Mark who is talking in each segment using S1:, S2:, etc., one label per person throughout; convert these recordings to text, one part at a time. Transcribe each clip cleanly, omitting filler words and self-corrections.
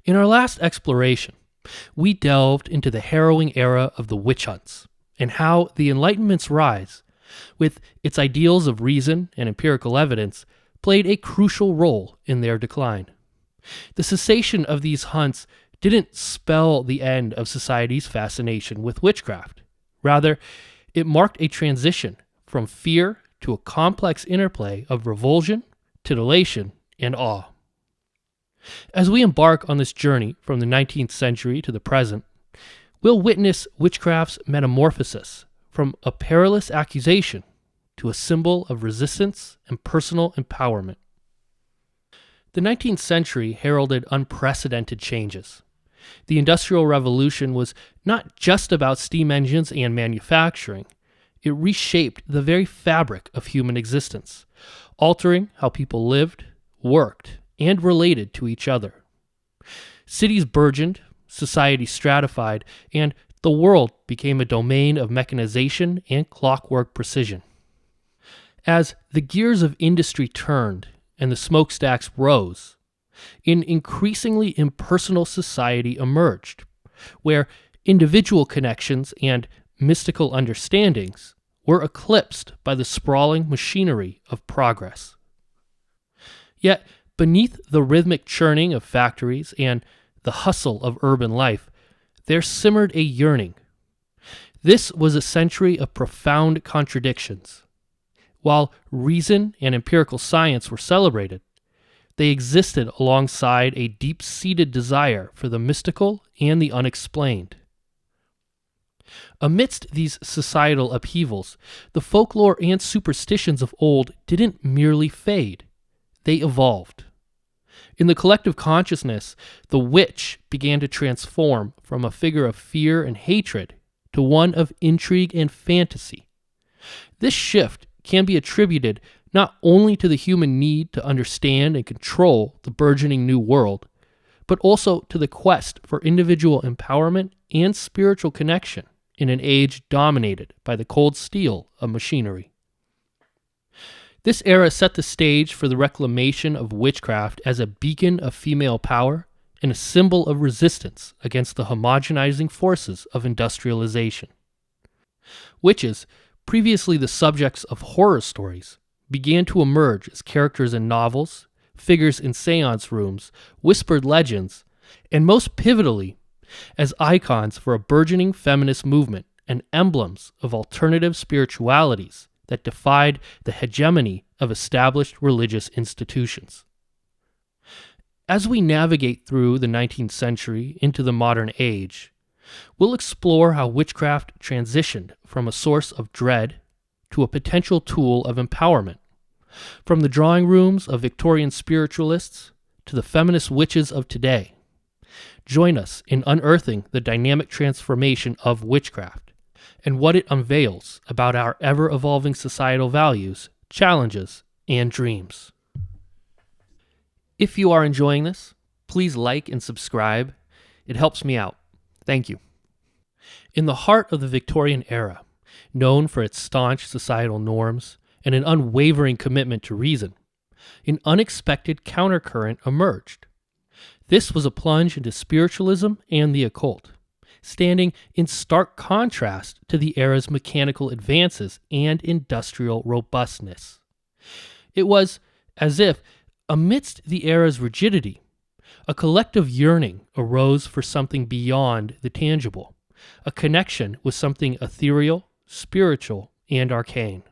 S1: In our last exploration, we delved into the harrowing era of the witch hunts and how the Enlightenment's rise, with its ideals of reason and empirical evidence, played a crucial role in their decline. The cessation of these hunts didn't spell the end of society's fascination with witchcraft. Rather, it marked a transition from fear to a complex interplay of revulsion, titillation, and awe. As we embark on this journey from the 19th century to the present, we'll witness witchcraft's metamorphosis from a perilous accusation to a symbol of resistance and personal empowerment. The 19th century heralded unprecedented changes. The Industrial Revolution was not just about steam engines and manufacturing. It reshaped the very fabric of human existence, altering how people lived, worked, and related to each other. Cities burgeoned, society stratified, and the world became a domain of mechanization and clockwork precision. As the gears of industry turned and the smokestacks rose, an increasingly impersonal society emerged, where individual connections and mystical understandings were eclipsed by the sprawling machinery of progress. Yet, beneath the rhythmic churning of factories and the hustle of urban life, there simmered a yearning. This was a century of profound contradictions. While reason and empirical science were celebrated, they existed alongside a deep-seated desire for the mystical and the unexplained. Amidst these societal upheavals, the folklore and superstitions of old didn't merely fade. They evolved. In the collective consciousness, the witch began to transform from a figure of fear and hatred to one of intrigue and fantasy. This shift can be attributed not only to the human need to understand and control the burgeoning new world, but also to the quest for individual empowerment and spiritual connection in an age dominated by the cold steel of machinery. This era set the stage for the reclamation of witchcraft as a beacon of female power and a symbol of resistance against the homogenizing forces of industrialization. Witches, previously the subjects of horror stories, began to emerge as characters in novels, figures in seance rooms, whispered legends, and most pivotally, as icons for a burgeoning feminist movement and emblems of alternative spiritualities that defied the hegemony of established religious institutions. As we navigate through the 19th century into the modern age, we'll explore how witchcraft transitioned from a source of dread to a potential tool of empowerment, from the drawing rooms of Victorian spiritualists to the feminist witches of today. Join us in unearthing the dynamic transformation of witchcraft and what it unveils about our ever-evolving societal values, challenges, and dreams. If you are enjoying this, please like and subscribe. It helps me out. Thank you. In the heart of the Victorian era, known for its staunch societal norms and an unwavering commitment to reason, an unexpected countercurrent emerged. This was a plunge into spiritualism and the occult, standing in stark contrast to the era's mechanical advances and industrial robustness. It was as if, amidst the era's rigidity, a collective yearning arose for something beyond the tangible, a connection with something ethereal, spiritual, and arcane.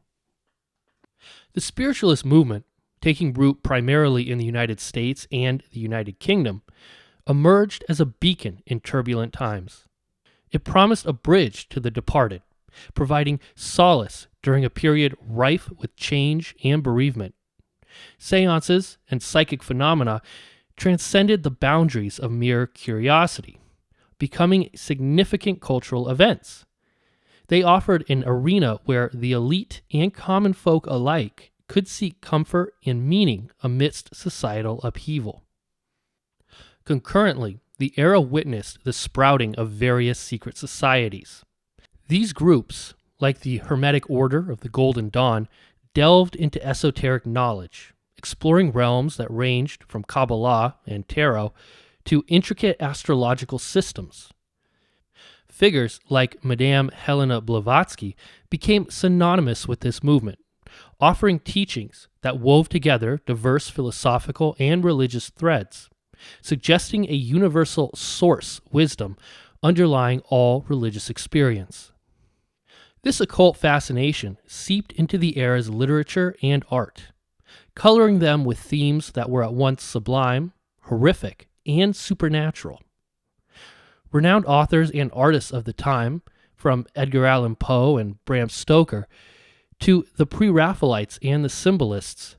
S1: The spiritualist movement, taking root primarily in the United States and the United Kingdom, emerged as a beacon in turbulent times. It promised a bridge to the departed, providing solace during a period rife with change and bereavement. Seances and psychic phenomena transcended the boundaries of mere curiosity, becoming significant cultural events. They offered an arena where the elite and common folk alike could seek comfort and meaning amidst societal upheaval. Concurrently, the era witnessed the sprouting of various secret societies. These groups, like the Hermetic Order of the Golden Dawn, delved into esoteric knowledge, exploring realms that ranged from Kabbalah and tarot to intricate astrological systems. Figures like Madame Helena Blavatsky became synonymous with this movement, offering teachings that wove together diverse philosophical and religious threads, suggesting a universal source wisdom underlying all religious experience. This occult fascination seeped into the era's literature and art, coloring them with themes that were at once sublime, horrific, and supernatural. Renowned authors and artists of the time, from Edgar Allan Poe and Bram Stoker to the Pre-Raphaelites and the Symbolists,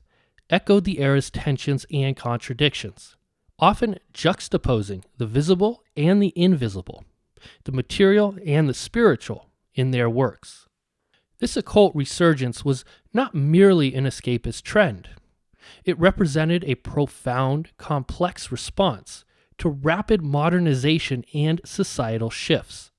S1: echoed the era's tensions and contradictions, often juxtaposing the visible and the invisible, the material and the spiritual in their works. This occult resurgence was not merely an escapist trend. It represented a profound, complex response to rapid modernization and societal shifts.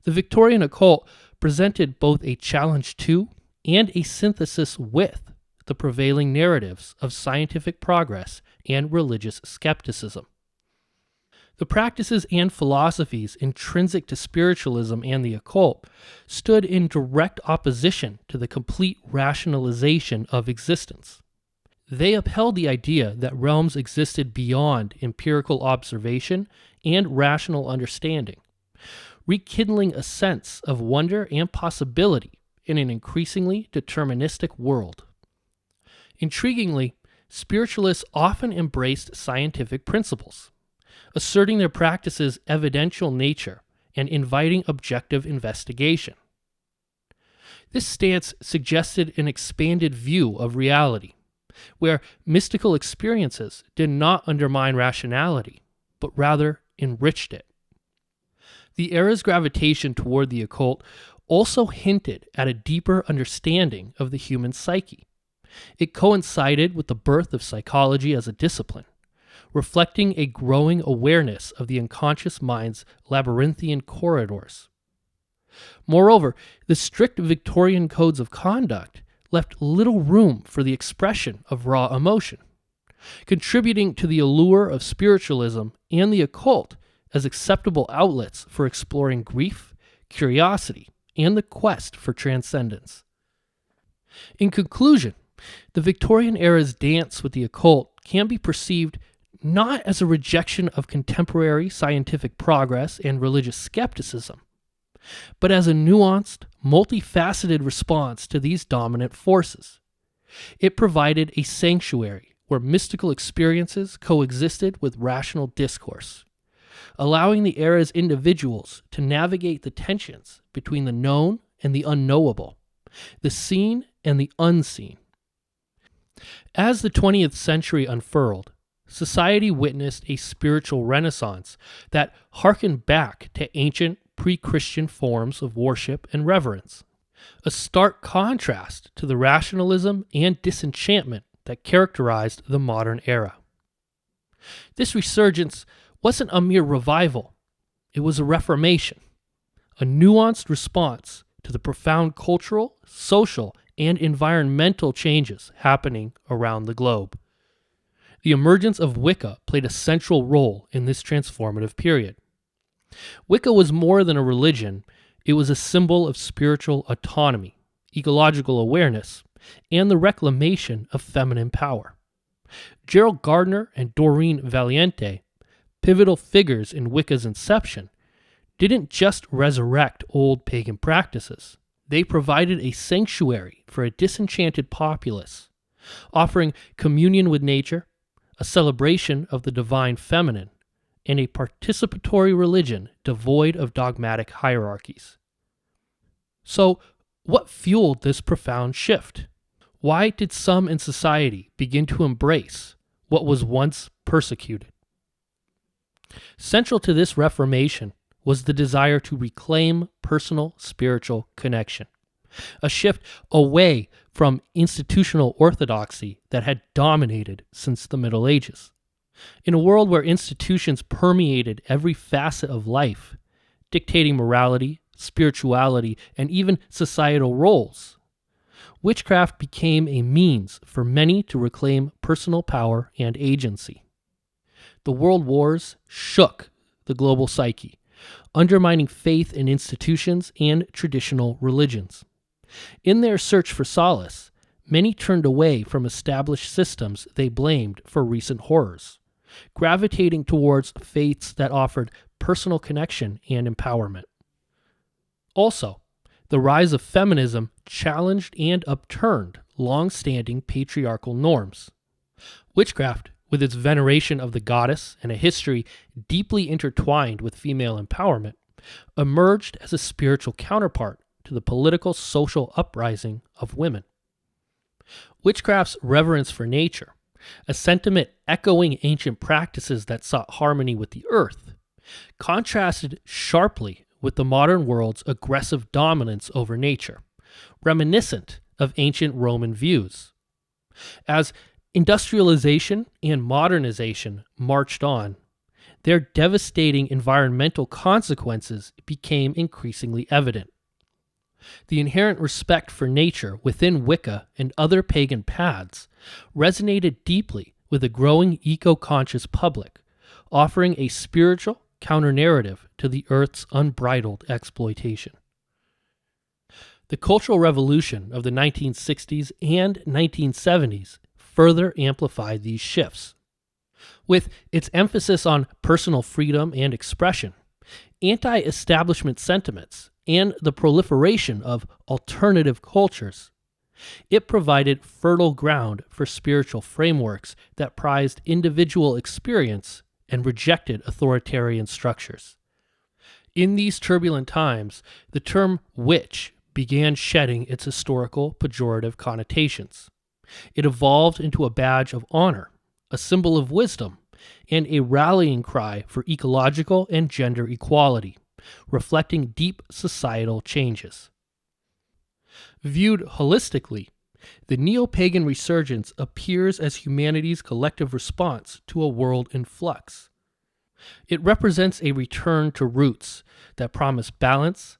S1: The Victorian occult presented both a challenge to and a synthesis with the prevailing narratives of scientific progress and religious skepticism. The practices and philosophies intrinsic to spiritualism and the occult stood in direct opposition to the complete rationalization of existence. They upheld the idea that realms existed beyond empirical observation and rational understanding, rekindling a sense of wonder and possibility in an increasingly deterministic world. Intriguingly, spiritualists often embraced scientific principles, asserting their practices' evidential nature and inviting objective investigation. This stance suggested an expanded view of reality, where mystical experiences did not undermine rationality, but rather enriched it. The era's gravitation toward the occult also hinted at a deeper understanding of the human psyche. It coincided with the birth of psychology as a discipline, reflecting a growing awareness of the unconscious mind's labyrinthian corridors. Moreover, the strict Victorian codes of conduct left little room for the expression of raw emotion, contributing to the allure of spiritualism and the occult as acceptable outlets for exploring grief, curiosity, and the quest for transcendence. In conclusion, the Victorian era's dance with the occult can be perceived not as a rejection of contemporary scientific progress and religious skepticism, but as a nuanced, multifaceted response to these dominant forces. It provided a sanctuary where mystical experiences coexisted with rational discourse, allowing the era's individuals to navigate the tensions between the known and the unknowable, the seen and the unseen. As the 20th century unfurled, society witnessed a spiritual renaissance that harkened back to ancient pre-Christian forms of worship and reverence, a stark contrast to the rationalism and disenchantment that characterized the modern era. This resurgence wasn't a mere revival, it was a reformation, a nuanced response to the profound cultural, social, and environmental changes happening around the globe. The emergence of Wicca played a central role in this transformative period. Wicca was more than a religion, it was a symbol of spiritual autonomy, ecological awareness, and the reclamation of feminine power. Gerald Gardner and Doreen Valiente, pivotal figures in Wicca's inception, didn't just resurrect old pagan practices. They provided a sanctuary for a disenchanted populace, offering communion with nature, a celebration of the divine feminine, and a participatory religion devoid of dogmatic hierarchies. So, what fueled this profound shift? Why did some in society begin to embrace what was once persecuted? Central to this reformation was the desire to reclaim personal spiritual connection, a shift away from institutional orthodoxy that had dominated since the Middle Ages. In a world where institutions permeated every facet of life, dictating morality, spirituality, and even societal roles, witchcraft became a means for many to reclaim personal power and agency. the world wars shook the global psyche, undermining faith in institutions and traditional religions. In their search for solace, many turned away from established systems they blamed for recent horrors, gravitating towards faiths that offered personal connection and empowerment. Also, the rise of feminism challenged and upturned long-standing patriarchal norms. Witchcraft, with its veneration of the goddess and a history deeply intertwined with female empowerment, emerged as a spiritual counterpart to the political social uprising of women. Witchcraft's reverence for nature, a sentiment echoing ancient practices that sought harmony with the earth, contrasted sharply with the modern world's aggressive dominance over nature, reminiscent of ancient Roman views. As industrialization and modernization marched on, their devastating environmental consequences became increasingly evident. The inherent respect for nature within Wicca and other pagan paths resonated deeply with a growing eco-conscious public, offering a spiritual counter-narrative to the Earth's unbridled exploitation. The Cultural Revolution of the 1960s and 1970s further amplified these shifts. With its emphasis on personal freedom and expression, anti-establishment sentiments, and the proliferation of alternative cultures, it provided fertile ground for spiritual frameworks that prized individual experience and rejected authoritarian structures. In these turbulent times, the term witch began shedding its historical pejorative connotations. It evolved into a badge of honor, a symbol of wisdom, and a rallying cry for ecological and gender equality, reflecting deep societal changes. Viewed holistically, the neo-pagan resurgence appears as humanity's collective response to a world in flux. It represents a return to roots that promise balance,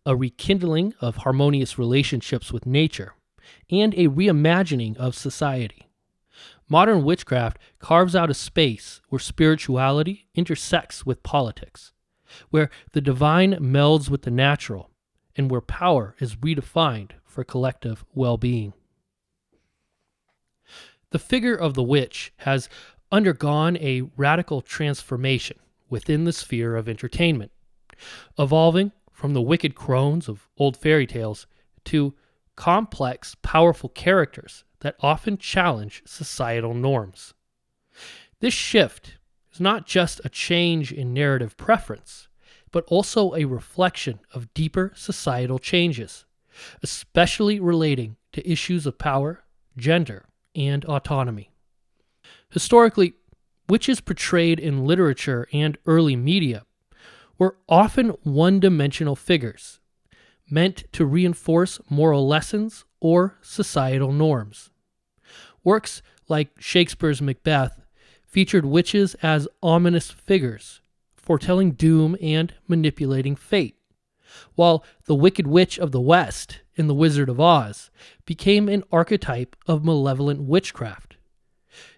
S1: a rekindling of harmonious relationships with nature, and a reimagining of society. Modern witchcraft carves out a space where spirituality intersects with politics, where the divine melds with the natural, and where power is redefined for collective well-being. The figure of the witch has undergone a radical transformation within the sphere of entertainment, evolving from the wicked crones of old fairy tales to complex, powerful characters that often challenge societal norms. This shift is not just a change in narrative preference, but also a reflection of deeper societal changes, especially relating to issues of power, gender, and autonomy. Historically, witches portrayed in literature and early media were often one-dimensional figures, meant to reinforce moral lessons or societal norms. Works like Shakespeare's Macbeth featured witches as ominous figures, foretelling doom and manipulating fate, while the Wicked Witch of the West in The Wizard of Oz became an archetype of malevolent witchcraft.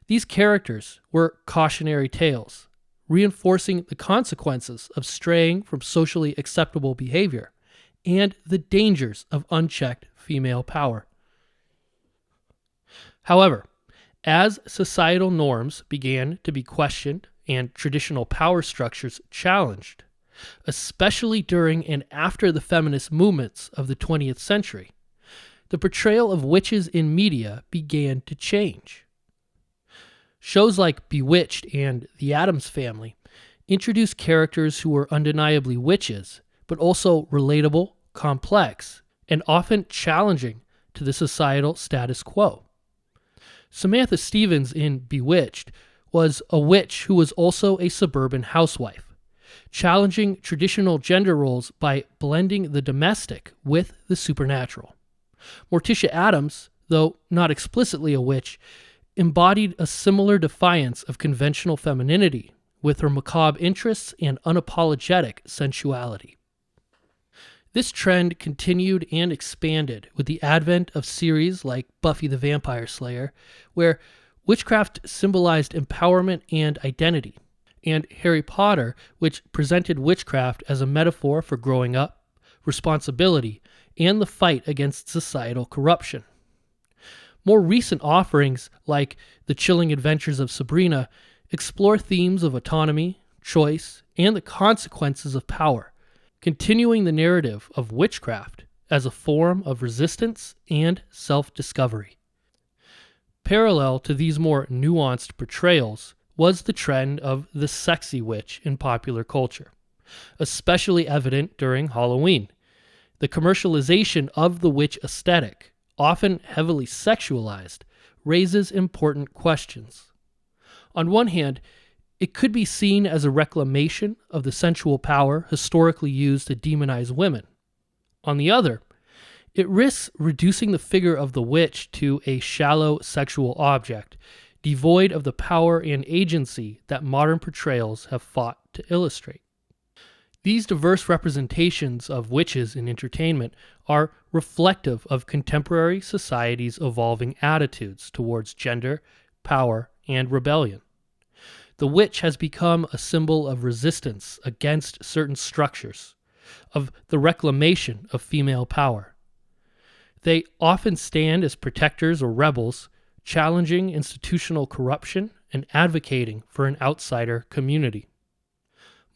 S1: These characters were cautionary tales, reinforcing the consequences of straying from socially acceptable behavior and the dangers of unchecked female power. However, as societal norms began to be questioned and traditional power structures challenged, especially during and after the feminist movements of the 20th century, the portrayal of witches in media began to change. Shows like Bewitched and The Addams Family introduced characters who were undeniably witches, but also relatable, complex, and often challenging to the societal status quo. Samantha Stevens in Bewitched was a witch who was also a suburban housewife, challenging traditional gender roles by blending the domestic with the supernatural. Morticia Addams, though not explicitly a witch, embodied a similar defiance of conventional femininity with her macabre interests and unapologetic sensuality. This trend continued and expanded with the advent of series like Buffy the Vampire Slayer, where witchcraft symbolized empowerment and identity, and Harry Potter, which presented witchcraft as a metaphor for growing up, responsibility, and the fight against societal corruption. More recent offerings, like The Chilling Adventures of Sabrina, explore themes of autonomy, choice, and the consequences of power, continuing the narrative of witchcraft as a form of resistance and self-discovery. Parallel to these more nuanced portrayals was the trend of the sexy witch in popular culture, especially evident during Halloween. The commercialization of the witch aesthetic, often heavily sexualized, raises important questions. On one hand, it could be seen as a reclamation of the sensual power historically used to demonize women. On the other, it risks reducing the figure of the witch to a shallow sexual object, devoid of the power and agency that modern portrayals have fought to illustrate. These diverse representations of witches in entertainment are reflective of contemporary society's evolving attitudes towards gender, power, and rebellion. The witch has become a symbol of resistance against certain structures, of the reclamation of female power. They often stand as protectors or rebels, challenging institutional corruption and advocating for an outsider community.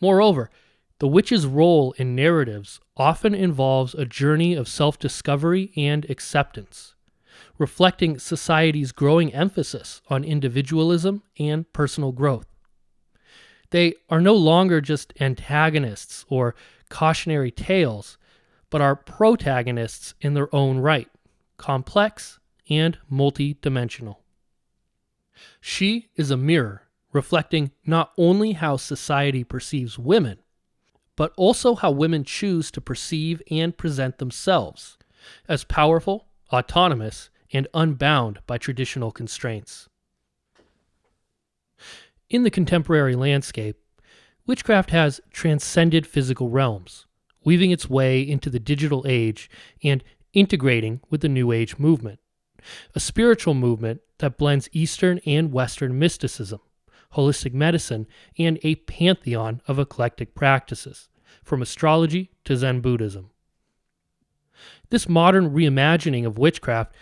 S1: Moreover, the witch's role in narratives often involves a journey of self-discovery and acceptance, reflecting society's growing emphasis on individualism and personal growth. They are no longer just antagonists or cautionary tales, but are protagonists in their own right, complex and multi-dimensional. She is a mirror, reflecting not only how society perceives women, but also how women choose to perceive and present themselves as powerful, autonomous, and unbound by traditional constraints. In the contemporary landscape, witchcraft has transcended physical realms, weaving its way into the digital age and integrating with the New Age movement, a spiritual movement that blends Eastern and Western mysticism, holistic medicine, and a pantheon of eclectic practices, from astrology to Zen Buddhism. This modern reimagining of witchcraft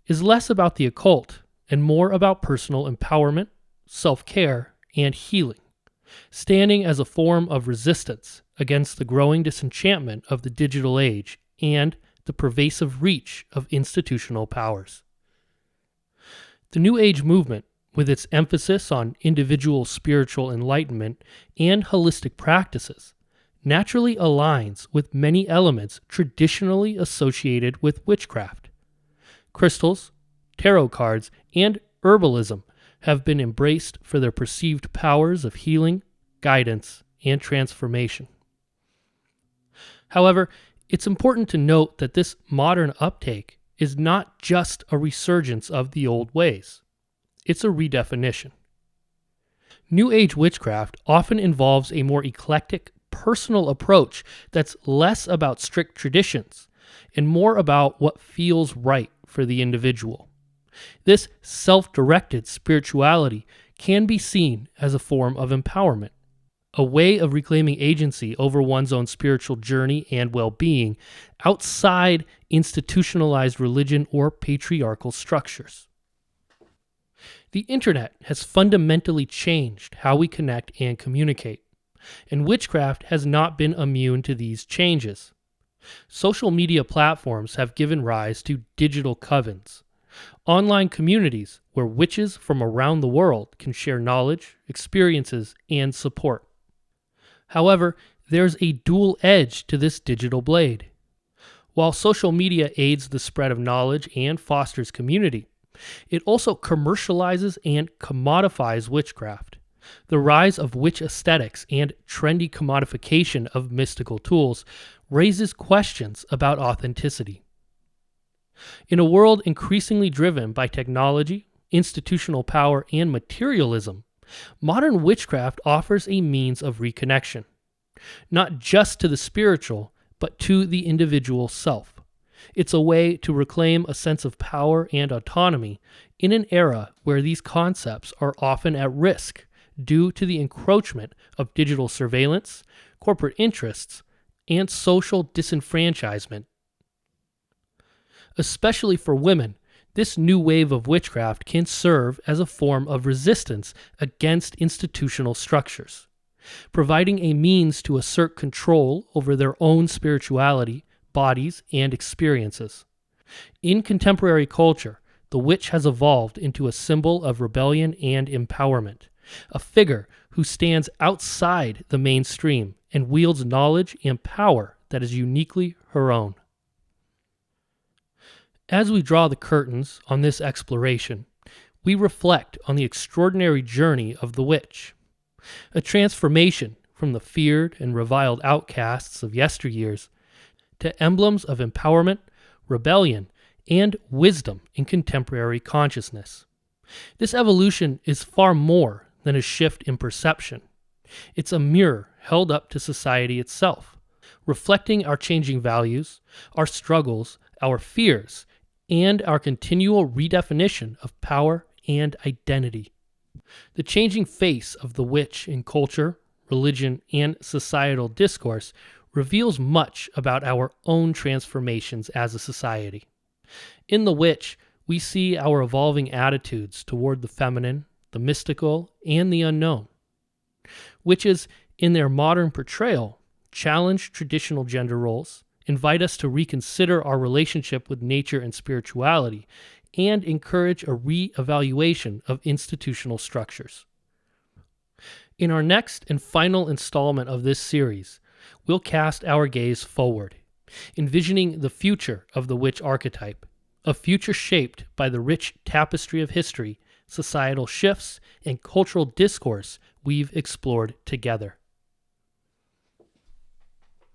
S1: is less about the occult and more about personal empowerment, self-care, and healing, standing as a form of resistance against the growing disenchantment of the digital age and the pervasive reach of institutional powers. The New Age movement, with its emphasis on individual spiritual enlightenment and holistic practices, naturally aligns with many elements traditionally associated with witchcraft. Crystals, tarot cards, and herbalism have been embraced for their perceived powers of healing, guidance, and transformation. However, it's important to note that this modern uptake is not just a resurgence of the old ways. It's a redefinition. New Age witchcraft often involves a more eclectic, personal approach that's less about strict traditions and more about what feels right for the individual. This self-directed spirituality can be seen as a form of empowerment, a way of reclaiming agency over one's own spiritual journey and well-being outside institutionalized religion or patriarchal structures. The internet has fundamentally changed how we connect and communicate, and witchcraft has not been immune to these changes. Social media platforms have given rise to digital covens, online communities where witches from around the world can share knowledge, experiences, and support. However, there's a dual edge to this digital blade. While social media aids the spread of knowledge and fosters community, it also commercializes and commodifies witchcraft. The rise of witch aesthetics and trendy commodification of mystical tools raises questions about authenticity. In a world increasingly driven by technology, institutional power, and materialism, modern witchcraft offers a means of reconnection, not just to the spiritual, but to the individual self. It's a way to reclaim a sense of power and autonomy in an era where these concepts are often at risk due to the encroachment of digital surveillance, corporate interests, and social disenfranchisement. Especially for women, this new wave of witchcraft can serve as a form of resistance against institutional structures, providing a means to assert control over their own spirituality, bodies, and experiences. In contemporary culture, the witch has evolved into a symbol of rebellion and empowerment, a figure who stands outside the mainstream and wields knowledge and power that is uniquely her own. As we draw the curtains on this exploration, we reflect on the extraordinary journey of the witch, a transformation from the feared and reviled outcasts of yesteryears to emblems of empowerment, rebellion, and wisdom in contemporary consciousness. This evolution is far more than a shift in perception. It's a mirror held up to society itself, reflecting our changing values, our struggles, our fears, and our continual redefinition of power and identity. The changing face of the witch in culture, religion, and societal discourse reveals much about our own transformations as a society. In the witch, we see our evolving attitudes toward the feminine, the mystical, and the unknown. Witches, in their modern portrayal, challenge traditional gender roles, invite us to reconsider our relationship with nature and spirituality, and encourage a re-evaluation of institutional structures. In our next and final installment of this series, we'll cast our gaze forward, envisioning the future of the witch archetype, a future shaped by the rich tapestry of history, societal shifts, and cultural discourse we've explored together.